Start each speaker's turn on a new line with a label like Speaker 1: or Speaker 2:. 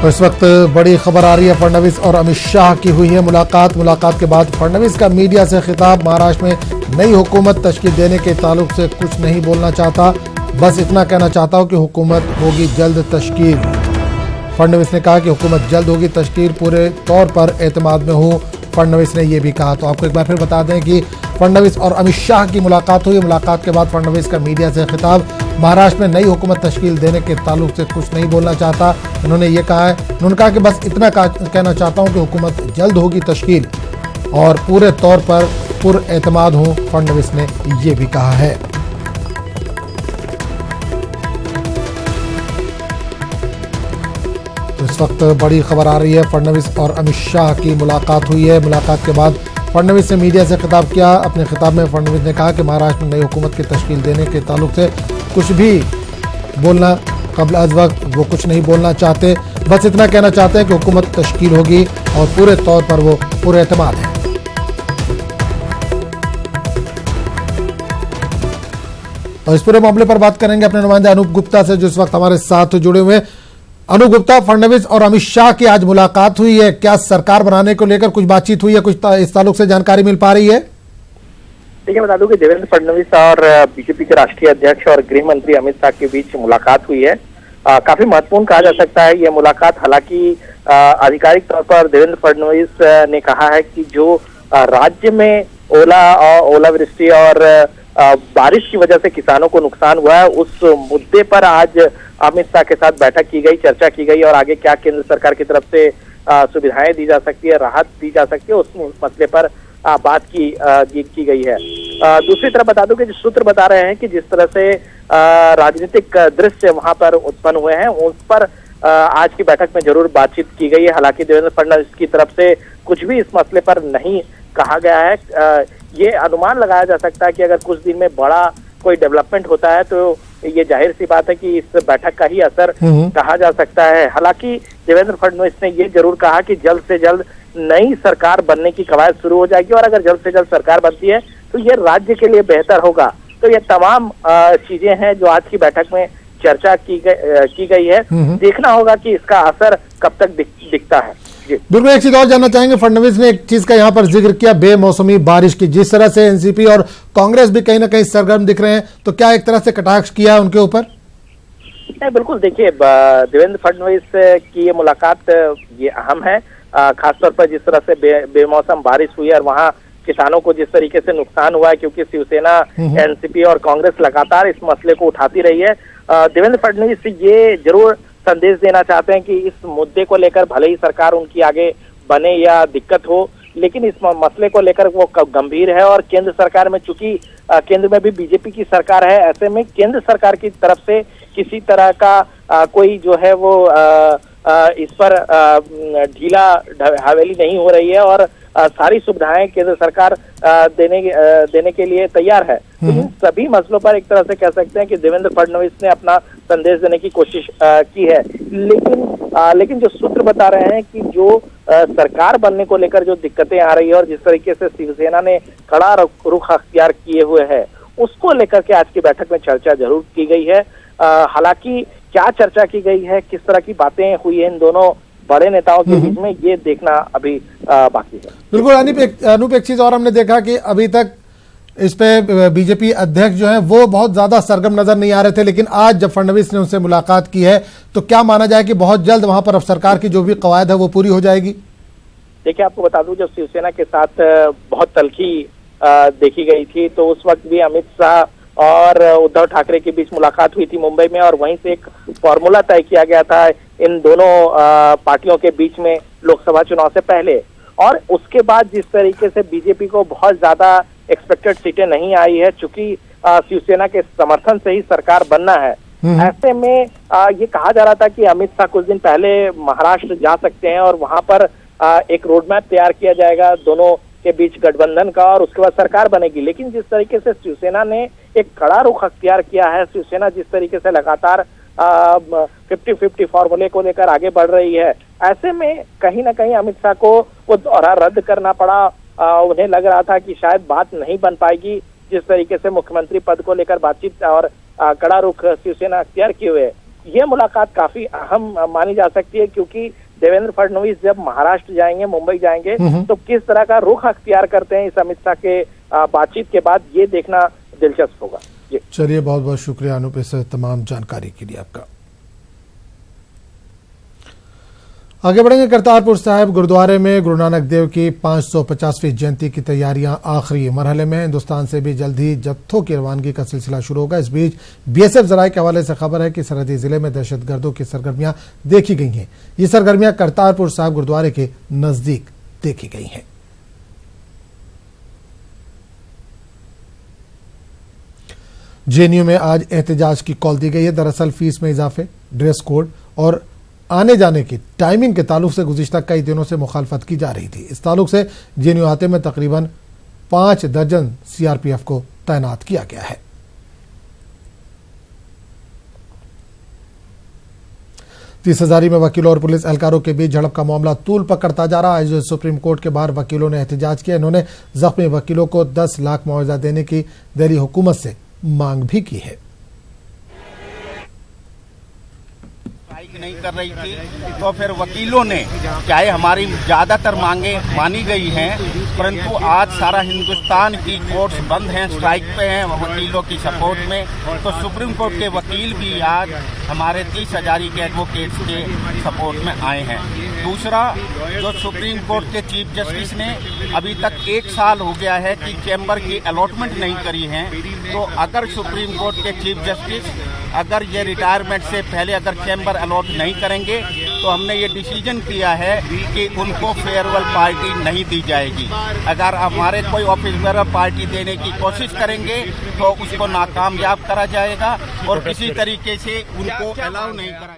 Speaker 1: तो इस वक्त बड़ी खबर आ रही है, फडणवीस और अमित शाह की हुई है मुलाकात के बाद फडणवीस का मीडिया से खिताब। महाराष्ट्र में नई हुकूमत तश्कील देने के ताल्लुक से कुछ नहीं बोलना चाहता, बस इतना कहना चाहता हूं कि हुकूमत होगी जल्द तश्कील। फडणवीस ने कहा कि हुकूमत जल्द होगी तश्कील, पूरे तौर पर एतमाद में हूं, फडणवीस ने यह भी कहा। तो आपको एक बार फिर बता दें कि फडणवीस और अमित शाह की मुलाकात हुई। मुलाकात के बाद फडणवीस का मीडिया से खिताब। महाराष्ट्र में नई हुकूमत तश्कील देने के ताल्लुक से कुछ नहीं बोलना चाहता, उन्होंने ये कहा है। उन्होंने कहा कि बस इतना कहना चाहता हूं कि हुकूमत जल्द होगी तश्कील और पूरे तौर पर पुरएतमाद हूं, फडणवीस ने ये भी कहा है। तो इस वक्त बड़ी खबर आ रही है, फडणवीस और अमित शाह की मुलाकात हुई है। मुलाकात के बाद फडणवीस ने मीडिया से खिताब किया। अपने खिताब में फडणवीस ने कहा कि महाराष्ट्र में नई हुकूमत की तश्कील देने के ताल्लुक से कुछ भी बोलना कबल अज़ वक्त वो कुछ नहीं बोलना चाहते, बस इतना कहना चाहते हैं कि हुकूमत तश्कील होगी और पूरे तौर पर वो पुरएतमाद है। और इस पूरे मामले पर बात करेंगे अपने नुमाइंदे अनूप गुप्ता से, जो इस वक्त हमारे साथ जुड़े हुए। अनूप गुप्ता, फडणवीस और अमित शाह की आज मुलाकात हुई है, क्या सरकार बनाने को लेकर कुछ बातचीत हुई है, कुछ इस ताल्लुक से जानकारी मिल पा रही है?
Speaker 2: देखिए, बता दूं कि देवेंद्र फडणवीस और बीजेपी के राष्ट्रीय अध्यक्ष और गृह मंत्री अमित शाह के बीच मुलाकात हुई है। काफी महत्वपूर्ण कहा जा सकता है यह मुलाकात। हालांकि आधिकारिक तौर पर देवेंद्र फडणवीस ने कहा है कि जो राज्य में ओलावृष्टि और बारिश की वजह से किसानों को नुकसान हुआ है, उस मुद्दे पर आज अमित शाह के साथ बैठक की गई, चर्चा की गई और आगे क्या केंद्र सरकार की तरफ से सुविधाएं दी जा सकती है, राहत दी जा सकती है, उस मसले पर बात की गई है। दूसरी तरफ बता दूं कि जो सूत्र बता रहे हैं कि जिस तरह से राजनीतिक दृश्य वहां पर उत्पन्न हुए हैं, उस पर आज की बैठक में जरूर बातचीत की गई है। हालांकि देवेंद्र फडणवीस की तरफ से कुछ भी इस मसले पर नहीं कहा गया है। ये अनुमान लगाया जा सकता है कि अगर कुछ दिन में बड़ा कोई डेवलपमेंट होता है तो ये जाहिर सी बात है कि इस बैठक का ही असर कहा जा सकता है। हालांकि देवेंद्र फडणवीस ने ये जरूर कहा कि जल्द से जल्द नई सरकार बनने की कवायद शुरू हो जाएगी और अगर जल्द से जल्द सरकार बनती है तो ये राज्य के लिए बेहतर होगा। तो ये तमाम चीजें हैं जो आज की बैठक में चर्चा की गई है। देखना होगा कि इसका असर कब तक दिखता है।
Speaker 1: बिल्कुल, एक चीज और जानना चाहेंगे, फडणवीस ने एक चीज का यहाँ पर जिक्र किया, बेमौसमी बारिश की। जिस तरह से एनसीपी और कांग्रेस भी कहीं ना कहीं सरगर्म दिख रहे हैं, तो क्या एक तरह से कटाक्ष किया है उनके ऊपर?
Speaker 2: बिल्कुल, देखिए, देवेंद्र फडणवीस की ये मुलाकात ये अहम है, खासतौर पर जिस तरह से बेमौसम बारिश हुई है और वहाँ किसानों को जिस तरीके से नुकसान हुआ है, क्योंकि शिवसेना, एनसीपी और कांग्रेस लगातार इस मसले को उठाती रही है। देवेंद्र फडणवीस ये जरूर संदेश देना चाहते हैं कि इस मुद्दे को लेकर भले ही सरकार उनकी आगे बने या दिक्कत हो, लेकिन इस मसले को लेकर वो गंभीर है और केंद्र सरकार में, चूंकि केंद्र में भी बीजेपी की सरकार है, ऐसे में केंद्र सरकार की तरफ से किसी तरह का कोई जो है वो इस पर ढीला हवेली नहीं हो रही है और सारी सुविधाएं केंद्र सरकार देने के लिए तैयार है। तो इन सभी मसलों पर एक तरह से कह सकते हैं कि देवेंद्र फडणवीस ने अपना संदेश देने की कोशिश की है। लेकिन जो सूत्र बता रहे हैं कि जो सरकार बनने को लेकर जो दिक्कतें आ रही है और जिस तरीके से शिवसेना ने कड़ा रुख अख्तियार किए हुए है, उसको लेकर के आज की बैठक में चर्चा जरूर की गई है। हालांकि क्या चर्चा की गई है, किस तरह की बातें हुई है इन दोनों बड़े नेताओं के बीच में, ये देखना अभी बाकी है।
Speaker 1: बिल्कुल अनूप, एक चीज और हमने देखा कि अभी तक इस पे बीजेपी अध्यक्ष जो है वो बहुत ज्यादा सरगर्म नजर नहीं आ रहे थे, लेकिन आज जब फडणवीस ने उनसे मुलाकात की है तो क्या माना जाए कि बहुत जल्द वहां पर अब सरकार की जो भी कवायद है वो पूरी हो जाएगी?
Speaker 2: देखिए, आपको बता दूं, जब शिवसेना के साथ बहुत तल्खी देखी गई थी तो उस वक्त भी अमित शाह और उद्धव ठाकरे के बीच मुलाकात हुई थी मुंबई में और वहीं से एक फॉर्मूला तय किया गया था इन दोनों पार्टियों के बीच में लोकसभा चुनाव से पहले। और उसके बाद जिस तरीके से बीजेपी को बहुत ज्यादा एक्सपेक्टेड सीटें नहीं आई है, चूंकि शिवसेना के समर्थन से ही सरकार बनना है, ऐसे में ये कहा जा रहा था कि अमित शाह कुछ दिन पहले महाराष्ट्र जा सकते हैं और वहां पर एक रोड मैप तैयार किया जाएगा दोनों के बीच गठबंधन का और उसके बाद सरकार बनेगी। लेकिन जिस तरीके से शिवसेना ने एक कड़ा रुख अख्तियार किया है, शिवसेना जिस तरीके से लगातार 50-50 फॉर्मूले को लेकर आगे बढ़ रही है, ऐसे में कहीं ना कहीं अमित शाह को वो दौरा रद्द करना पड़ा। उन्हें लग रहा था कि शायद बात नहीं बन पाएगी, जिस तरीके से मुख्यमंत्री पद को लेकर बातचीत और कड़ा रुख शिवसेना अख्तियार किए हुए। ये मुलाकात काफी अहम मानी जा सकती है, क्योंकि देवेंद्र फडणवीस जब महाराष्ट्र जाएंगे, मुंबई जाएंगे, तो किस तरह का रुख अख्तियार करते हैं इस अमित शाह के बातचीत के बाद, ये देखना दिलचस्प होगा।
Speaker 1: चलिए, बहुत बहुत शुक्रिया अनूप इस तमाम जानकारी के लिए आपका। आगे बढ़ेंगे। करतारपुर साहिब गुरुद्वारे में गुरु नानक देव की 550वीं जयंती की तैयारियां आखिरी मरहले में। हिंदुस्तान से भी जल्द ही जत्थों की रवानगी का सिलसिला शुरू होगा। इस बीच बीएसएफ जराये के हवाले से खबर है कि सरहदी जिले में दहशतगर्दों की सरगर्मियां देखी गई हैं। ये सरगर्मियां करतारपुर साहिब गुरुद्वारे के नजदीक देखी गई हैं। जेएनयू में आज एहतजाज की कॉल दी गई है। दरअसल फीस में इजाफे, ड्रेस कोड और आने जाने की टाइमिंग के ताल्लुक से गुज़िश्ता कई दिनों से मुखालफत की जा रही थी। इस ताल्लुक से जेएनयू अहाते में तकरीबन 5 दर्जन सीआरपीएफ को तैनात किया गया है। तीस हजारी में वकीलों और पुलिस एहलकारों के बीच झड़प का मामला तूल पकड़ता जा रहा है। आज सुप्रीम कोर्ट के बाहर वकीलों ने एहतजाज किया। इन्होंने जख्मी वकीलों को 10 लाख मुआवजा देने की दिल्ली हुकूमत से मांग भी की है।
Speaker 3: नहीं कर रही थी तो फिर वकीलों ने, चाहे हमारी ज्यादातर मांगे मानी गई हैं, परंतु आज सारा हिंदुस्तान की कोर्ट्स बंद हैं, स्ट्राइक पे हैं वकीलों की सपोर्ट में। तो सुप्रीम कोर्ट के वकील भी आज हमारे 30 हजारी के एडवोकेट्स के सपोर्ट में आए हैं। दूसरा, जो सुप्रीम कोर्ट के चीफ जस्टिस ने अभी तक 1 साल हो गया है कि चैम्बर की अलॉटमेंट नहीं करी है, तो अगर सुप्रीम कोर्ट के चीफ जस्टिस अगर ये रिटायरमेंट से पहले अगर चैम्बर अलॉट नहीं करेंगे तो हमने ये डिसीजन किया है कि उनको फेयरवेल पार्टी नहीं दी जाएगी। अगर हमारे कोई ऑफिस फेयरवेल पार्टी देने की कोशिश करेंगे तो उसको नाकामयाब करा जाएगा और किसी तरीके से उनको अलाउ नहीं करा